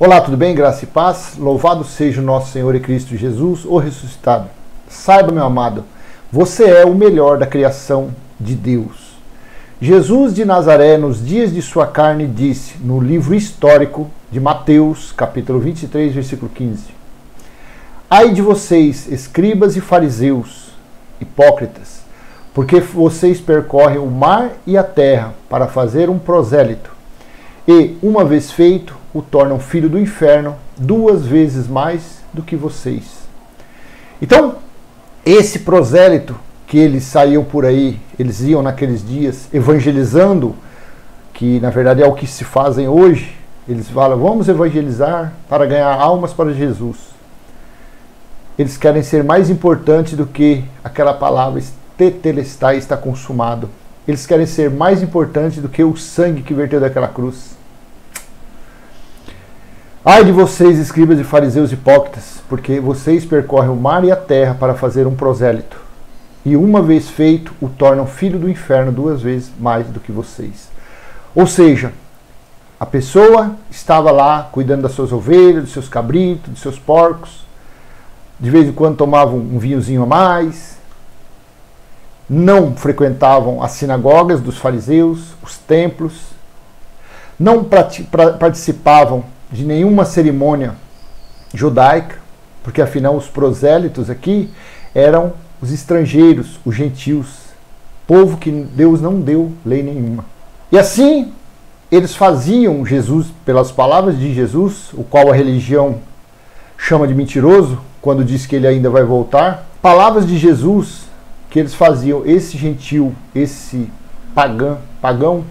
Olá, tudo bem? Graça e paz. Louvado seja o nosso Senhor e Cristo Jesus, o ressuscitado. Saiba, meu amado, você é o melhor da criação de Deus. Jesus de Nazaré, nos dias de sua carne, disse no livro histórico de Mateus, capítulo 23, versículo 15: Ai de vocês, escribas e fariseus, hipócritas, porque vocês percorrem o mar e a terra para fazer um prosélito, e, uma vez feito, o tornam filho do inferno 2 vezes mais do que vocês. Então, esse prosélito que eles saíam por aí, eles iam naqueles dias evangelizando, que na verdade é o que se fazem hoje, eles falam, vamos evangelizar para ganhar almas para Jesus. Eles querem ser mais importantes do que aquela palavra tetelestai, está consumado. Eles querem ser mais importantes do que o sangue que verteu daquela cruz. Ai de vocês, escribas e fariseus hipócritas, porque vocês percorrem o mar e a terra para fazer um prosélito, e uma vez feito, o tornam filho do inferno 2 vezes mais do que vocês. Ou seja, a pessoa estava lá cuidando das suas ovelhas, dos seus cabritos, dos seus porcos, de vez em quando tomavam um vinhozinho a mais, não frequentavam as sinagogas dos fariseus, os templos, não participavam de nenhuma cerimônia judaica, porque afinal os prosélitos aqui eram os estrangeiros, os gentios, povo que Deus não deu lei nenhuma. E assim eles faziam Jesus, pelas palavras de Jesus, o qual a religião chama de mentiroso, quando diz que ele ainda vai voltar, palavras de Jesus que eles faziam esse gentil, esse pagão,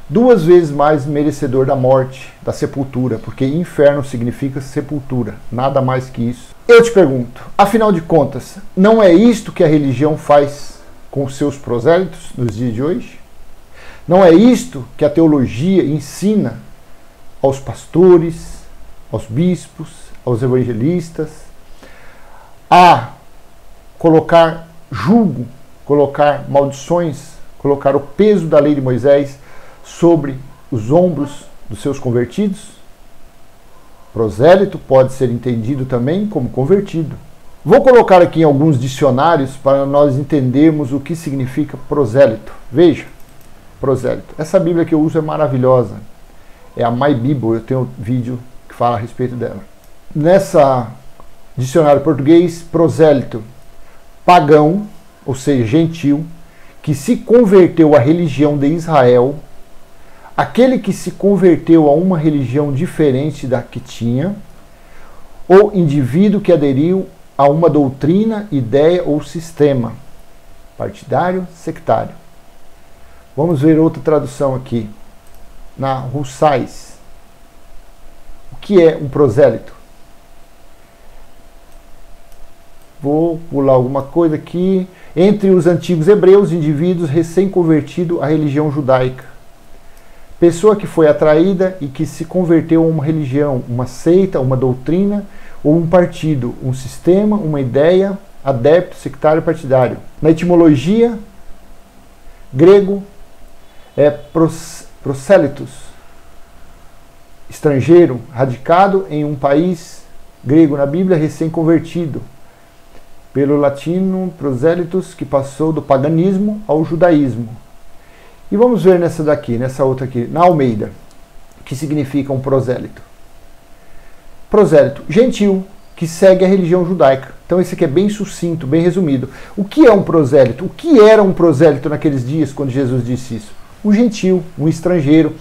2 vezes mais merecedor da morte, da sepultura, porque inferno significa sepultura, nada mais que isso. Eu te pergunto, afinal de contas, não é isto que a religião faz com os seus prosélitos nos dias de hoje? Não é isto que a teologia ensina aos pastores, aos bispos, aos evangelistas, a colocar julgo, colocar maldições, colocar o peso da lei de Moisés sobre os ombros dos seus convertidos? Prosélito pode ser entendido também como convertido. Vou colocar aqui em alguns dicionários para nós entendermos o que significa prosélito. Veja, prosélito. Essa Bíblia que eu uso é maravilhosa. É a My Bible, eu tenho um vídeo que fala a respeito dela. Nessa dicionário português, prosélito, pagão, ou seja, gentil, que se converteu à religião de Israel, aquele que se converteu a uma religião diferente da que tinha, ou indivíduo que aderiu a uma doutrina, ideia ou sistema, partidário, sectário. Vamos ver outra tradução aqui, na Russais. O que é um prosélito? Vou pular alguma coisa aqui. Entre os antigos hebreus, indivíduos recém-convertidos à religião judaica. Pessoa que foi atraída e que se converteu a uma religião, uma seita, uma doutrina ou um partido, um sistema, uma ideia, adepto, sectário, partidário. Na etimologia, grego é prosélitos, estrangeiro, radicado em um país, grego na Bíblia, recém-convertido. Pelo latino, prosélitos, que passou do paganismo ao judaísmo. E vamos ver nessa daqui, nessa outra aqui, na Almeida, o que significa um prosélito. Prosélito, gentil, que segue a religião judaica. Então esse aqui é bem sucinto, bem resumido. O que é um prosélito? O que era um prosélito naqueles dias, quando Jesus disse isso? Um gentil, um estrangeiro,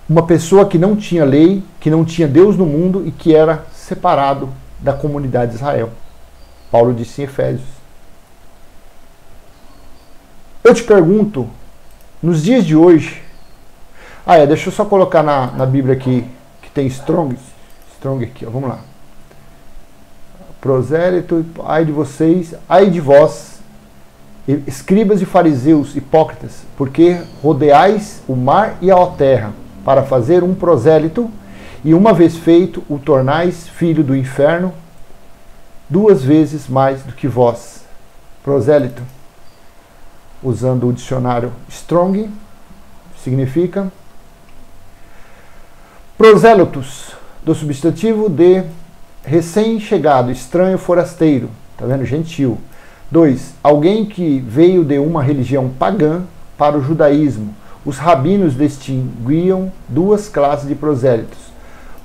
uma pessoa que não tinha lei, que não tinha Deus no mundo e que era separado da comunidade de Israel. Paulo disse em Efésios. Eu te pergunto, nos dias de hoje... deixa eu só colocar na Bíblia aqui, que tem Strong aqui, ó, vamos lá. Prosélito, ai de vocês, ai de vós, escribas e fariseus hipócritas, porque rodeais o mar e a terra, para fazer um prosélito, e uma vez feito, o tornais filho do inferno, 2 vezes mais do que vós. Prosélito, usando o dicionário Strong, significa Prosélitos, do substantivo de recém-chegado, estranho, forasteiro. Tá vendo? Gentil. 2. Alguém que veio de uma religião pagã para o judaísmo. Os rabinos distinguiam duas classes de prosélitos.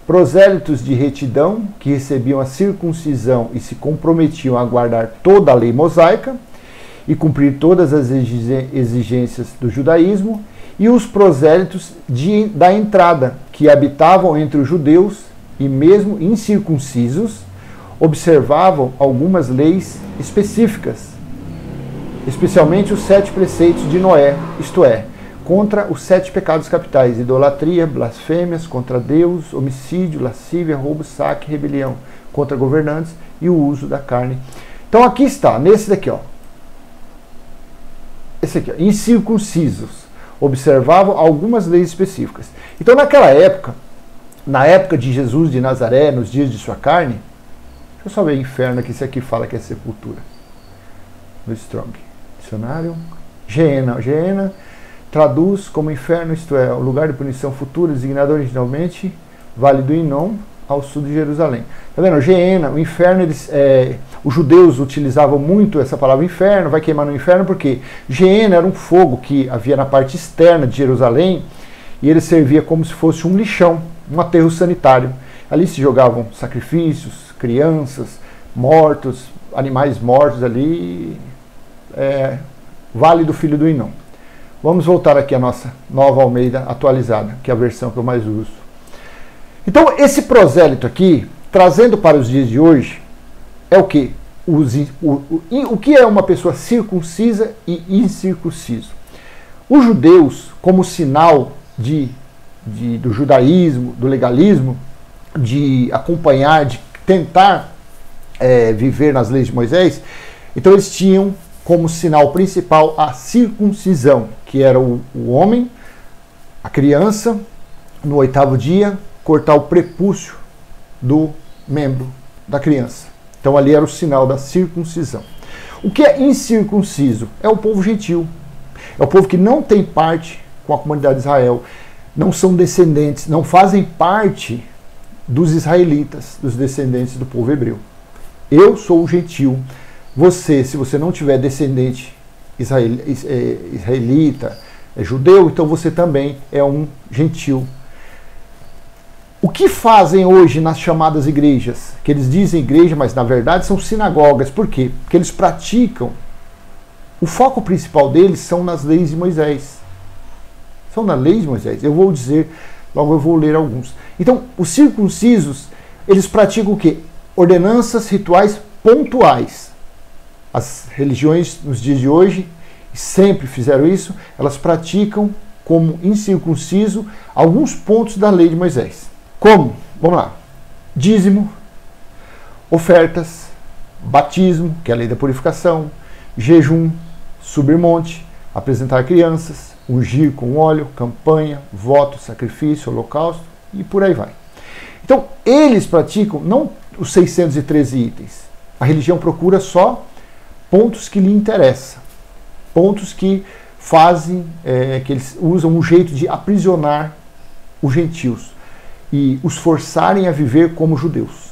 Prosélitos de retidão, que recebiam a circuncisão e se comprometiam a guardar toda a lei mosaica e cumprir todas as exigências do judaísmo, e os prosélitos da entrada, que habitavam entre os judeus e mesmo incircuncisos, observavam algumas leis específicas, especialmente os 7 preceitos de Noé, isto é, contra os 7 pecados capitais: idolatria, blasfêmias contra Deus, homicídio, lascívia, roubo, saque, rebelião contra governantes e o uso da carne. Então aqui está, nesse daqui, ó. Esse aqui, ó, incircuncisos, observavam algumas leis específicas. Então naquela época, na época de Jesus de Nazaré, nos dias de sua carne, deixa eu só ver inferno aqui, esse aqui fala que é sepultura. No Strong. Dicionário. Geena traduz como inferno, isto é, o lugar de punição futura, designado originalmente Vale do Inom, ao sul de Jerusalém. Tá vendo? Geena, o inferno, os judeus utilizavam muito essa palavra inferno, vai queimar no inferno, porque Geena era um fogo que havia na parte externa de Jerusalém e ele servia como se fosse um lixão, um aterro sanitário. Ali se jogavam sacrifícios, crianças, mortos, animais mortos ali, Vale do Filho do Inom. Vamos voltar aqui à nossa Nova Almeida atualizada, que é a versão que eu mais uso. Então, esse prosélito aqui, trazendo para os dias de hoje, é o quê? O que é uma pessoa circuncisa e incircunciso? Os judeus, como sinal do judaísmo, do legalismo, de acompanhar, de tentar viver nas leis de Moisés, então eles tinham como sinal principal a circuncisão, que era o homem, a criança, no 8º dia, cortar o prepúcio do membro da criança. Então ali era o sinal da circuncisão. O que é incircunciso? É o povo gentil. É o povo que não tem parte com a comunidade de Israel, não são descendentes, não fazem parte dos israelitas, dos descendentes do povo hebreu. Eu sou o gentil. Você, se você não tiver descendente israelita, judeu, então você também é um gentil. O que fazem hoje nas chamadas igrejas? Que eles dizem igreja, mas na verdade são sinagogas. Por quê? Porque eles praticam. O foco principal deles são nas leis de Moisés. São nas leis de Moisés. Eu vou dizer, logo eu vou ler alguns. Então, os circuncisos, eles praticam o quê? Ordenanças rituais pontuais. As religiões nos dias de hoje sempre fizeram isso, elas praticam como incircunciso alguns pontos da lei de Moisés. Como? Vamos lá. Dízimo, ofertas, batismo, que é a lei da purificação, jejum, subir monte, apresentar crianças, ungir com óleo, campanha, voto, sacrifício, holocausto e por aí vai. Então, eles praticam não os 613 itens. A religião procura só pontos que lhe interessam, pontos que fazem, que eles usam um jeito de aprisionar os gentios e os forçarem a viver como judeus,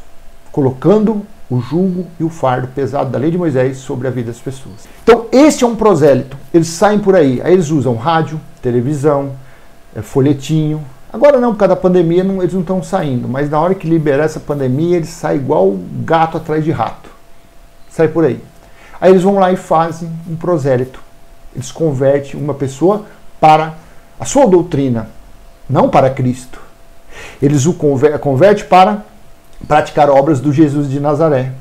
colocando o jugo e o fardo pesado da lei de Moisés sobre a vida das pessoas. Então, este é um prosélito. Eles saem por aí eles usam rádio, televisão, folhetinho. Agora não, por causa da pandemia, eles não estão saindo, mas na hora que liberar essa pandemia, eles saem igual gato atrás de rato. Sai por aí. Aí eles vão lá e fazem um prosélito. Eles convertem uma pessoa para a sua doutrina, não para Cristo. Eles o convertem para praticar obras do Jesus de Nazaré,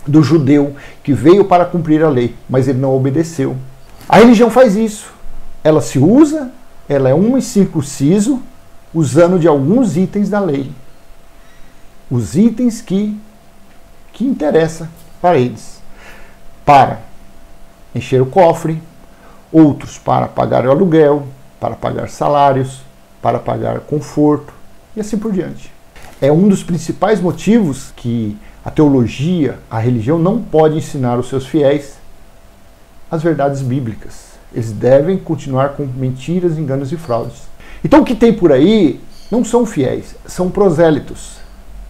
do judeu que veio para cumprir a lei, mas ele não obedeceu. A religião faz isso. Ela se usa, ela é um incircunciso, usando de alguns itens da lei. Os itens que interessam para eles. Para encher o cofre, outros para pagar o aluguel, para pagar salários, para pagar conforto e assim por diante. É um dos principais motivos que a teologia, a religião não pode ensinar aos seus fiéis as verdades bíblicas. Eles devem continuar com mentiras, enganos e fraudes. Então o que tem por aí não são fiéis, são prosélitos.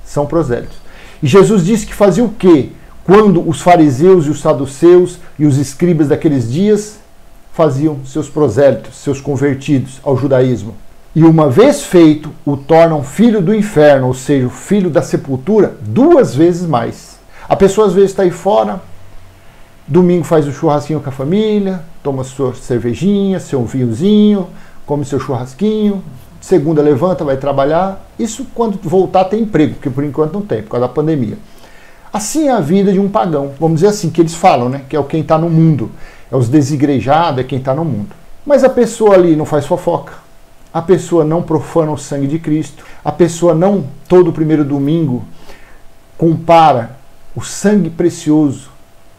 São prosélitos. E Jesus disse que fazia o quê? Quando os fariseus e os saduceus e os escribas daqueles dias faziam seus prosélitos, seus convertidos ao judaísmo. E uma vez feito, o tornam filho do inferno, ou seja, o filho da sepultura, 2 vezes mais. A pessoa às vezes está aí fora, domingo faz o churrasquinho com a família, toma sua cervejinha, seu vinhozinho, come seu churrasquinho, segunda levanta, vai trabalhar. Isso quando voltar tem emprego, porque por enquanto não tem, por causa da pandemia. Assim é a vida de um pagão, vamos dizer assim, que eles falam, né? Que é o quem está no mundo, é os desigrejados, é quem está no mundo. Mas a pessoa ali não faz fofoca, a pessoa não profana o sangue de Cristo, a pessoa não, todo primeiro domingo, compara o sangue precioso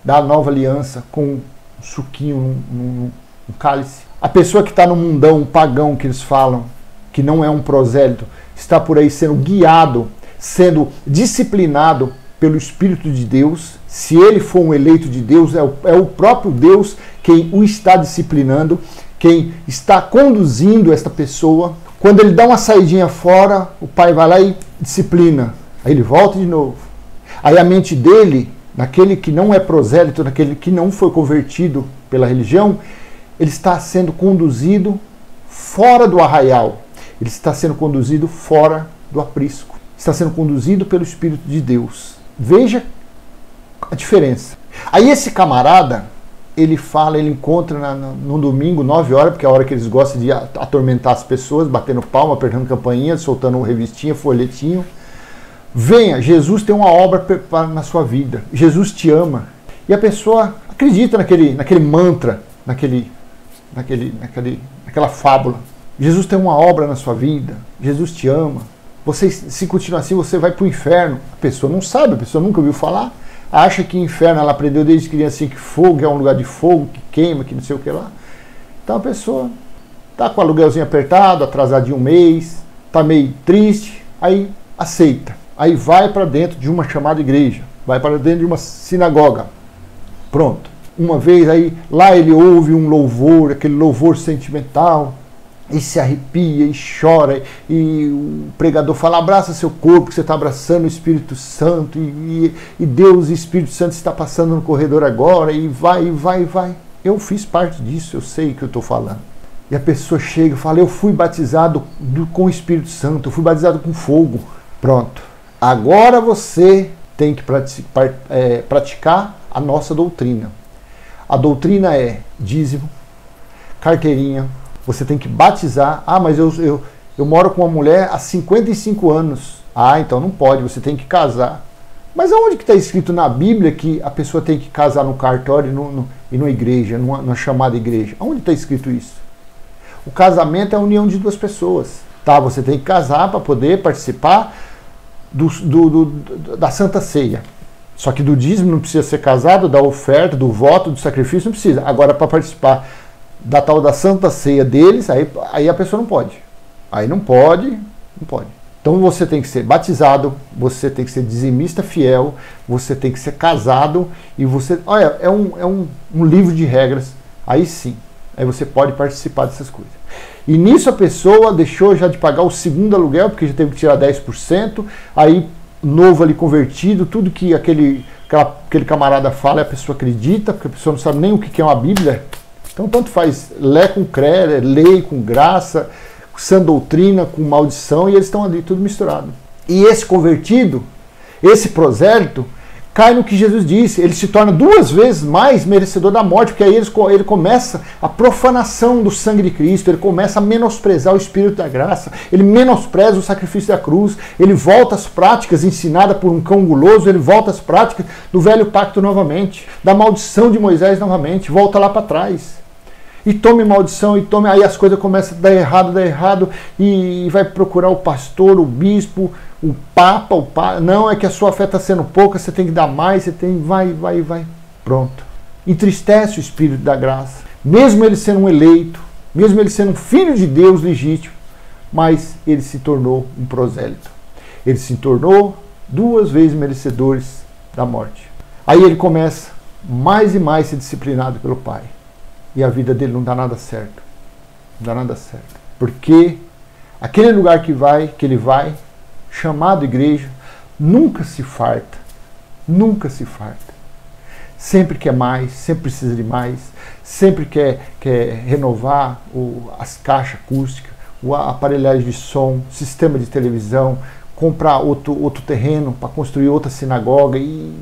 da nova aliança com um suquinho num cálice. A pessoa que está no mundão pagão que eles falam, que não é um prosélito, está por aí sendo guiado, sendo disciplinado pelo Espírito de Deus. Se ele for um eleito de Deus, é o próprio Deus quem o está disciplinando, quem está conduzindo esta pessoa. Quando ele dá uma saidinha fora, o pai vai lá e disciplina. Aí ele volta de novo. Aí a mente dele, naquele que não é prosélito, naquele que não foi convertido pela religião, ele está sendo conduzido fora do arraial. Ele está sendo conduzido fora do aprisco. Está sendo conduzido pelo Espírito de Deus. Veja a diferença. Aí esse camarada, ele fala, ele encontra no domingo, 9 horas, porque é a hora que eles gostam de atormentar as pessoas, batendo palma, apertando campainha, soltando revistinha, folhetinho. Venha, Jesus tem uma obra na sua vida. Jesus te ama. E a pessoa acredita naquele mantra, naquela fábula. Jesus tem uma obra na sua vida. Jesus te ama. Você, se continuar assim, você vai para o inferno. A pessoa não sabe, a pessoa nunca ouviu falar. Acha que inferno, ela aprendeu desde criança que fogo é um lugar de fogo, que queima, que não sei o que lá. Então a pessoa está com o aluguelzinho apertado, atrasado de 1 mês, está meio triste, aí aceita. Aí vai para dentro de uma chamada igreja, vai para dentro de uma sinagoga. Pronto. Uma vez aí, lá ele ouve um louvor, aquele louvor sentimental, e se arrepia e chora, e o pregador fala, abraça seu corpo, que você está abraçando o Espírito Santo, e Deus e o Espírito Santo está passando no corredor agora, e vai. Eu fiz parte disso, eu sei o que eu estou falando. E a pessoa chega e fala, eu fui batizado com o Espírito Santo, eu fui batizado com fogo. Pronto. Agora você tem que praticar a nossa doutrina. A doutrina é dízimo, carteirinha. Você tem que batizar. Ah, mas eu moro com uma mulher há 55 anos. Ah, então não pode, você tem que casar. Mas aonde que está escrito na Bíblia que a pessoa tem que casar no cartório e numa igreja, numa chamada igreja? Aonde está escrito isso? O casamento é a união de 2 pessoas. Tá, você tem que casar para poder participar da Santa Ceia. Só que do dízimo não precisa ser casado, da oferta, do voto, do sacrifício não precisa. Agora, para participar da tal da Santa Ceia deles, aí a pessoa não pode. Aí não pode. Então você tem que ser batizado, você tem que ser dizimista fiel, você tem que ser casado e você... Olha, é um livro de regras. Aí sim, aí você pode participar dessas coisas. E nisso a pessoa deixou já de pagar o 2º aluguel, porque já teve que tirar 10%, aí novo ali convertido, tudo que aquele camarada fala, a pessoa acredita, porque a pessoa não sabe nem o que é uma Bíblia. Então tanto faz lé com cré, lei com graça, sã doutrina com maldição, e eles estão ali tudo misturado. E esse convertido, esse prosélito, cai no que Jesus disse, ele se torna 2 vezes mais merecedor da morte, porque aí ele começa a profanação do sangue de Cristo, ele começa a menosprezar o Espírito da graça, ele menospreza o sacrifício da cruz, ele volta às práticas ensinadas por um cão guloso, ele volta às práticas do velho pacto novamente, da maldição de Moisés novamente, volta lá para trás. E tome maldição, aí as coisas começam a dar errado, e vai procurar o pastor, o bispo, o papa, não, é que a sua fé está sendo pouca, você tem que dar mais, vai. Pronto. Entristece o Espírito da graça. Mesmo ele sendo um eleito, mesmo ele sendo um filho de Deus legítimo, mas ele se tornou um prosélito. Ele se tornou 2 vezes merecedores da morte. Aí ele começa mais e mais a ser disciplinado pelo Pai. E a vida dele não dá nada certo. Não dá nada certo. Porque Aquele lugar que ele vai, chamado igreja, nunca se farta. Nunca se farta. Sempre quer mais, sempre precisa de mais, sempre quer renovar as caixas acústicas, a aparelhagem de som, sistema de televisão, comprar outro terreno para construir outra sinagoga e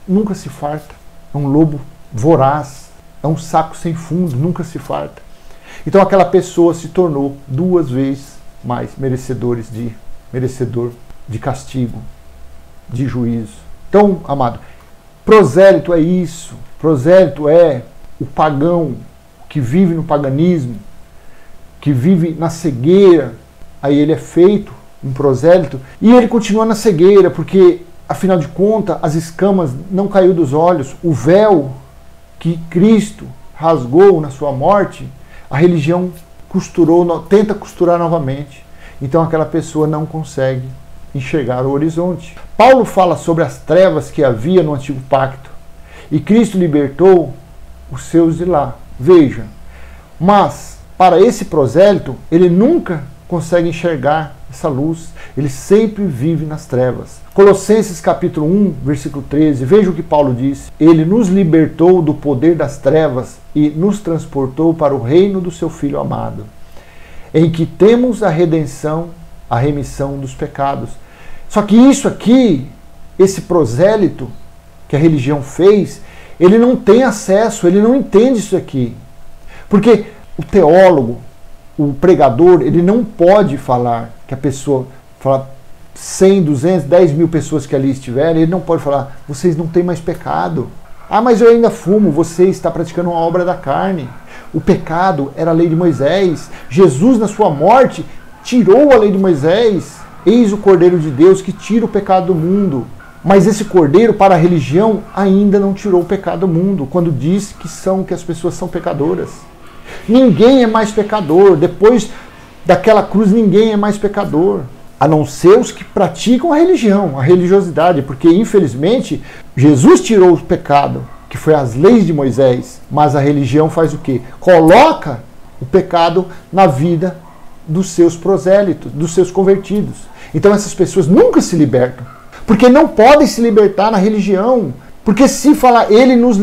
nunca se farta. É um lobo voraz, é um saco sem fundo, nunca se farta. Então aquela pessoa se tornou 2 vezes mais merecedor de castigo, de juízo. Então, amado, prosélito é isso. Prosélito é o pagão que vive no paganismo, que vive na cegueira. Aí ele é feito um prosélito e ele continua na cegueira, porque, afinal de contas, as escamas não caiu dos olhos. O véu que Cristo rasgou na sua morte, a religião tenta costurar novamente. Então aquela pessoa não consegue enxergar o horizonte. Paulo fala sobre as trevas que havia no antigo pacto. E Cristo libertou os seus de lá. Veja, mas para esse prosélito, ele nunca consegue enxergar essa luz. Ele sempre vive nas trevas. Colossenses capítulo 1, versículo 13. Veja o que Paulo disse. Ele nos libertou do poder das trevas e nos transportou para o reino do seu Filho amado, em que temos a redenção, a remissão dos pecados. Só que isso aqui, esse prosélito que a religião fez, ele não tem acesso, ele não entende isso aqui. Porque o teólogo, o pregador, ele não pode falar que a pessoa, falar 100, 200, 10 mil pessoas que ali estiverem, ele não pode falar, vocês não têm mais pecado. Ah, mas eu ainda fumo, você está praticando uma obra da carne. O pecado era a lei de Moisés. Jesus, na sua morte, tirou a lei de Moisés. Eis o Cordeiro de Deus que tira o pecado do mundo. Mas esse Cordeiro, para a religião, ainda não tirou o pecado do mundo, quando diz que as pessoas são pecadoras. Ninguém é mais pecador. Depois daquela cruz, ninguém é mais pecador. A não ser os que praticam a religião, a religiosidade. Porque, infelizmente, Jesus tirou o pecado, que foi as leis de Moisés. Mas a religião faz o quê? Coloca o pecado na vida dos seus prosélitos, dos seus convertidos. Então essas pessoas nunca se libertam. Porque não podem se libertar na religião. Porque se falar, ele nos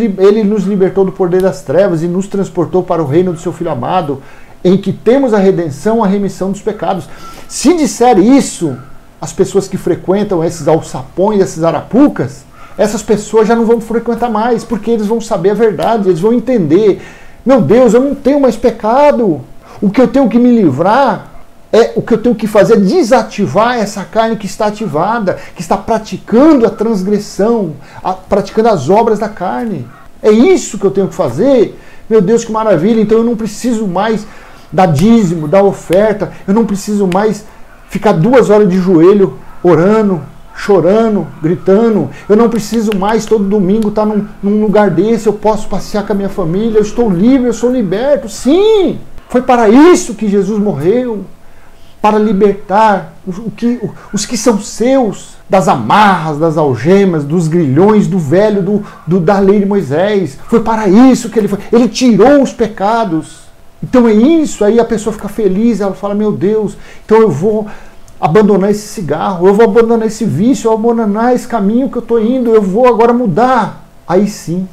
libertou do poder das trevas e nos transportou para o reino do seu Filho amado, em que temos a redenção, a remissão dos pecados. Se disser isso, as pessoas que frequentam esses alçapões, esses arapucas, essas pessoas já não vão frequentar mais, porque eles vão saber a verdade, eles vão entender. Meu Deus, eu não tenho mais pecado. O que eu tenho que me livrar, o que eu tenho que fazer é desativar essa carne que está ativada, que está praticando a transgressão, praticando as obras da carne. É isso que eu tenho que fazer? Meu Deus, que maravilha! Então eu não preciso mais dar dízimo, dar oferta, eu não preciso mais ficar 2 horas de joelho orando, chorando, gritando. Eu não preciso mais todo domingo estar num lugar desse, eu posso passear com a minha família, eu estou livre, eu sou liberto. Sim! Foi para isso que Jesus morreu, para libertar os que são seus, das amarras, das algemas, dos grilhões, do velho, da lei de Moisés. Foi para isso que ele foi. Ele tirou os pecados. Então é isso, aí a pessoa fica feliz, ela fala, meu Deus, então eu vou abandonar esse cigarro, eu vou abandonar esse vício, eu vou abandonar esse caminho que eu estou indo, eu vou agora mudar. Aí sim.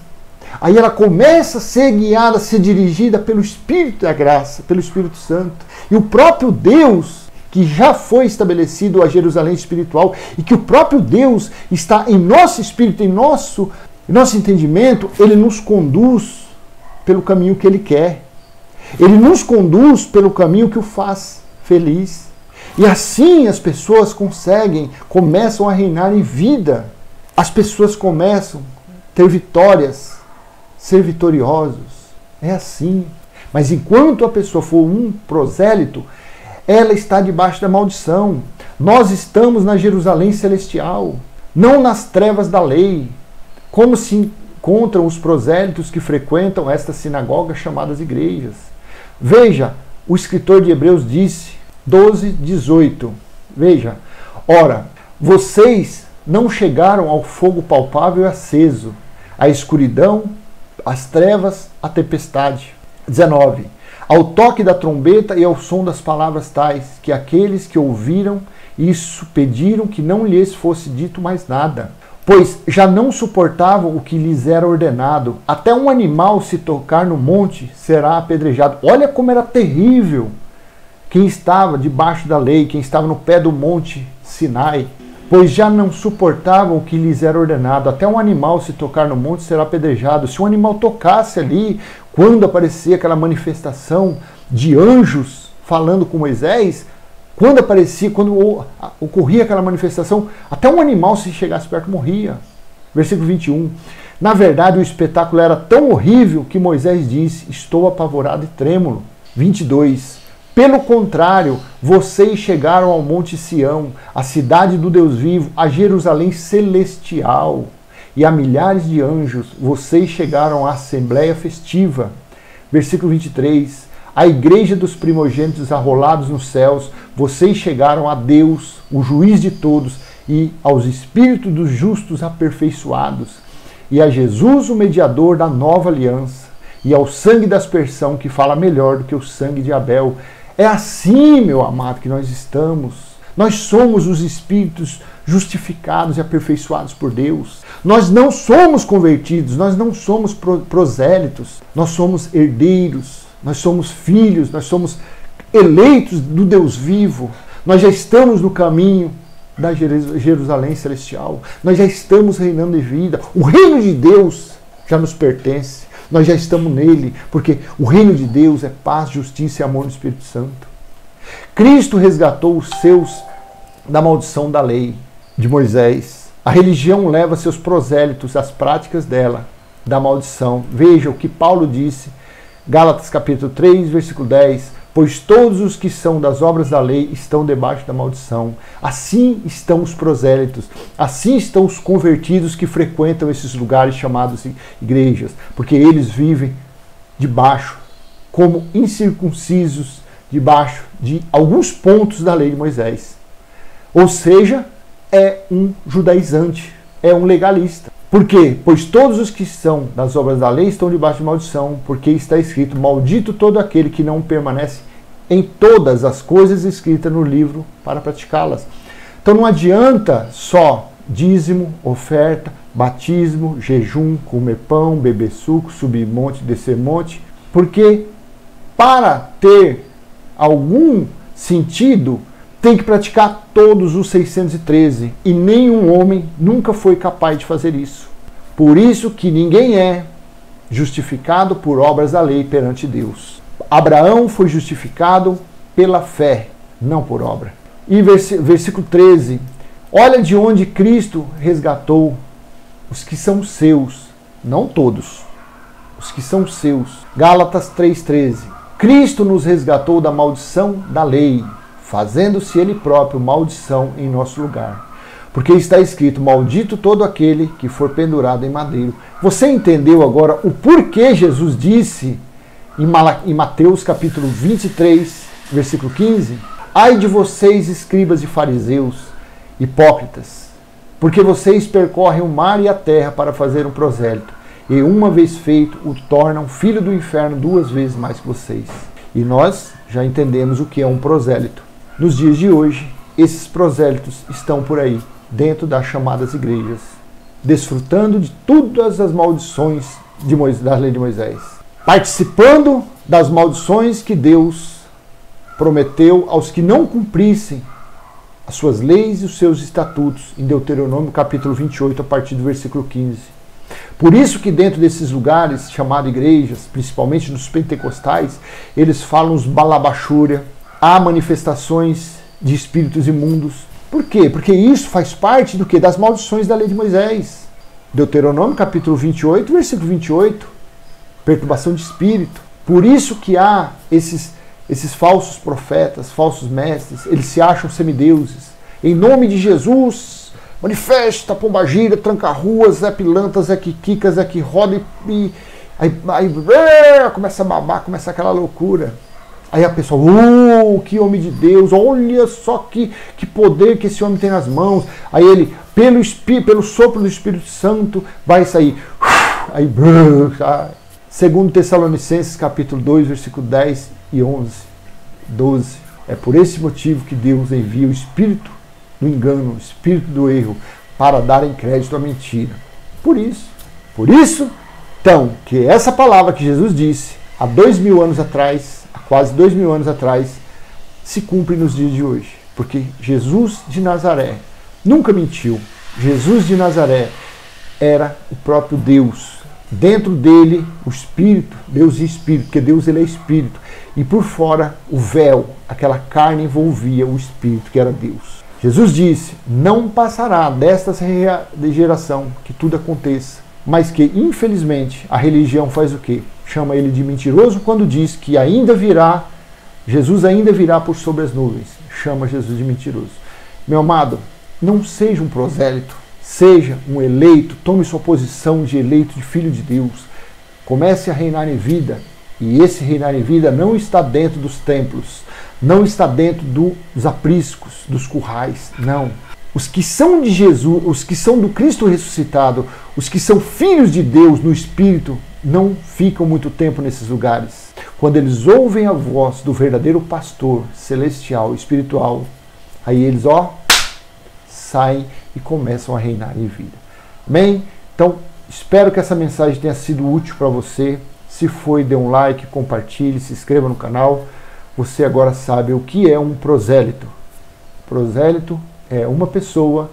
Aí ela começa a ser guiada, a ser dirigida pelo Espírito da graça, pelo Espírito Santo. E o próprio Deus, que já foi estabelecido a Jerusalém espiritual, e que o próprio Deus está em nosso espírito, em nosso entendimento, ele nos conduz pelo caminho que ele quer. Ele nos conduz pelo caminho que o faz feliz. E assim as pessoas começam a reinar em vida. As pessoas começam a ter vitórias, ser vitoriosos. É assim. Mas enquanto a pessoa for um prosélito, ela está debaixo da maldição. Nós estamos na Jerusalém celestial, não nas trevas da lei. Como se encontram os prosélitos que frequentam estas sinagogas chamadas igrejas. Veja, o escritor de Hebreus disse, 12:18. Veja, ora, vocês não chegaram ao fogo palpável e aceso, à escuridão, às trevas, à tempestade. 19. ao toque da trombeta e ao som das palavras tais, que aqueles que ouviram isso pediram que não lhes fosse dito mais nada, pois já não suportavam o que lhes era ordenado. Até um animal, se tocar no monte, será apedrejado. Olha como era terrível quem estava debaixo da lei, quem estava no pé do monte Sinai, pois já não suportavam o que lhes era ordenado. Até um animal, se tocar no monte, será apedrejado. Se um animal tocasse ali, quando aparecia aquela manifestação de anjos falando com Moisés, quando ocorria aquela manifestação, até um animal, se chegasse perto, morria. Versículo 21. Na verdade, o espetáculo era tão horrível que Moisés disse: estou apavorado e trêmulo. 22. Pelo contrário, vocês chegaram ao Monte Sião, a cidade do Deus vivo, a Jerusalém celestial e a milhares de anjos. Vocês chegaram à assembleia festiva. Versículo 23. A igreja dos primogênitos arrolados nos céus. Vocês chegaram a Deus, o juiz de todos, e aos espíritos dos justos aperfeiçoados, e a Jesus, o mediador da nova aliança, e ao sangue da aspersão, que fala melhor do que o sangue de Abel. É assim, meu amado, que nós estamos. Nós somos os espíritos justificados e aperfeiçoados por Deus. Nós não somos convertidos, nós não somos prosélitos, nós somos herdeiros, nós somos filhos, nós somos eleitos do Deus vivo. Nós já estamos no caminho da Jerusalém celestial. Nós já estamos reinando em vida. O reino de Deus já nos pertence. Nós já estamos nele, porque o reino de Deus é paz, justiça e amor no Espírito Santo. Cristo resgatou os seus da maldição da lei de Moisés. A religião leva seus prosélitos às práticas dela, da maldição. Veja o que Paulo disse, Gálatas capítulo 3, versículo 10. Pois todos os que são das obras da lei estão debaixo da maldição. Assim estão os prosélitos, assim estão os convertidos que frequentam esses lugares chamados igrejas, porque eles vivem debaixo, como incircuncisos, debaixo de alguns pontos da lei de Moisés. Ou seja, é um judaizante, é um legalista. Por quê? Pois todos os que são das obras da lei estão debaixo de maldição, porque está escrito: maldito todo aquele que não permanece em todas as coisas escritas no livro para praticá-las. Então não adianta só dízimo, oferta, batismo, jejum, comer pão, beber suco, subir monte, descer monte, porque para ter algum sentido tem que praticar todos os 613, e nenhum homem nunca foi capaz de fazer isso. Por isso que ninguém é justificado por obras da lei perante Deus. Abraão foi justificado pela fé, não por obra. E versículo 13, olha de onde Cristo resgatou os que são seus, não todos, os que são seus. Gálatas 3,13, Cristo nos resgatou da maldição da lei, fazendo-se ele próprio maldição em nosso lugar. Porque está escrito: maldito todo aquele que for pendurado em madeiro. Você entendeu agora o porquê Jesus disse em Mateus capítulo 23, versículo 15? Ai de vocês, escribas e fariseus, hipócritas, porque vocês percorrem o mar e a terra para fazer um prosélito, e uma vez feito, o tornam filho do inferno 2 vezes mais que vocês. E nós já entendemos o que é um prosélito. Nos dias de hoje, esses prosélitos estão por aí, dentro das chamadas igrejas, desfrutando de todas as maldições da lei de Moisés, participando das maldições que Deus prometeu aos que não cumprissem as suas leis e os seus estatutos, em Deuteronômio capítulo 28, a partir do versículo 15. Por isso que dentro desses lugares, chamados igrejas, principalmente nos pentecostais, eles falam os balabachúria, há manifestações de espíritos imundos. Por quê? Porque isso faz parte do quê? Das maldições da lei de Moisés. Deuteronômio capítulo 28, versículo 28. Perturbação de espírito. Por isso que há esses falsos profetas, falsos mestres, eles se acham semideuses. Em nome de Jesus, manifesta, pombagira, tranca-ruas, Zé Pilantra, Zé Kikika, Zé que roda e aí começa a babar, começa aquela loucura. Aí a pessoa, que homem de Deus, olha só que poder que esse homem tem nas mãos. Aí ele, pelo sopro do Espírito Santo, vai sair. Aí, Segundo Tessalonicenses capítulo 2, versículo 10 e 11, 12. É por esse motivo que Deus envia o espírito do engano, o espírito do erro, para darem crédito à mentira. Por isso, então, que essa palavra que Jesus disse há 2000 anos atrás, há quase 2000 anos atrás, se cumpre nos dias de hoje. Porque Jesus de Nazaré nunca mentiu. Jesus de Nazaré era o próprio Deus. Dentro dele, o Espírito, Deus e Espírito, porque Deus ele é Espírito. E por fora, o véu, aquela carne envolvia o Espírito, que era Deus. Jesus disse, não passará desta geração que tudo aconteça. Mas que, infelizmente, a religião faz o quê? Chama ele de mentiroso quando diz que ainda virá, Jesus ainda virá por sobre as nuvens. Chama Jesus de mentiroso. Meu amado, não seja um prosélito. Seja um eleito, tome sua posição de eleito, de filho de Deus. Comece a reinar em vida. E esse reinar em vida não está dentro dos templos, não está dentro dos apriscos, dos currais, não. Os que são de Jesus, os que são do Cristo ressuscitado, os que são filhos de Deus no Espírito, não ficam muito tempo nesses lugares. Quando eles ouvem a voz do verdadeiro pastor celestial, espiritual, aí eles, saem e começam a reinar em vida. Amém? Então, espero que essa mensagem tenha sido útil para você. Se foi, dê um like, compartilhe, se inscreva no canal. Você agora sabe o que é um prosélito. Prosélito é uma pessoa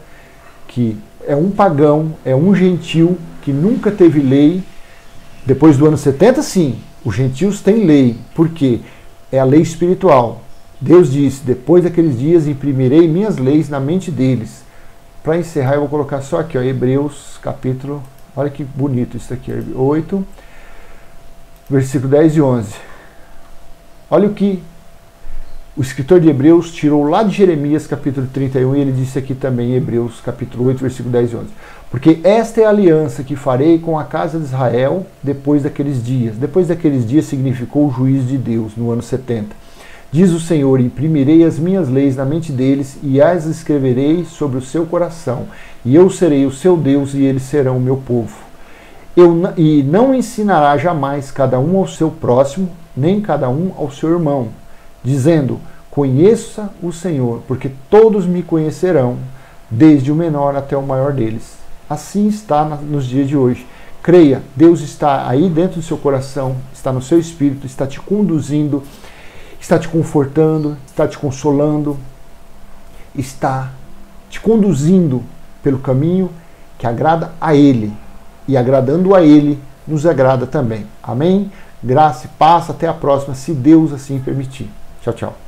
que é um pagão, é um gentil que nunca teve lei. Depois do ano 70, sim, os gentios têm lei. Por quê? É a lei espiritual. Deus disse, depois daqueles dias imprimirei minhas leis na mente deles. Para encerrar, eu vou colocar só aqui, Hebreus capítulo, olha que bonito isso aqui, 8, versículo 10 e 11. Olha o que o escritor de Hebreus tirou lá de Jeremias capítulo 31 e ele disse aqui também em Hebreus capítulo 8, versículo 10 e 11. Porque esta é a aliança que farei com a casa de Israel depois daqueles dias. Depois daqueles dias significou o juízo de Deus no ano 70. Diz o Senhor, imprimirei as minhas leis na mente deles e as escreverei sobre o seu coração. E eu serei o seu Deus e eles serão o meu povo. E não ensinará jamais cada um ao seu próximo, nem cada um ao seu irmão, dizendo, conheça o Senhor, porque todos me conhecerão, desde o menor até o maior deles. Assim está nos dias de hoje. Creia, Deus está aí dentro do seu coração, está no seu espírito, está te conduzindo, está te confortando, está te consolando, está te conduzindo pelo caminho que agrada a Ele. E agradando a Ele, nos agrada também. Amém? Graça e paz, até a próxima, se Deus assim permitir. Tchau, tchau.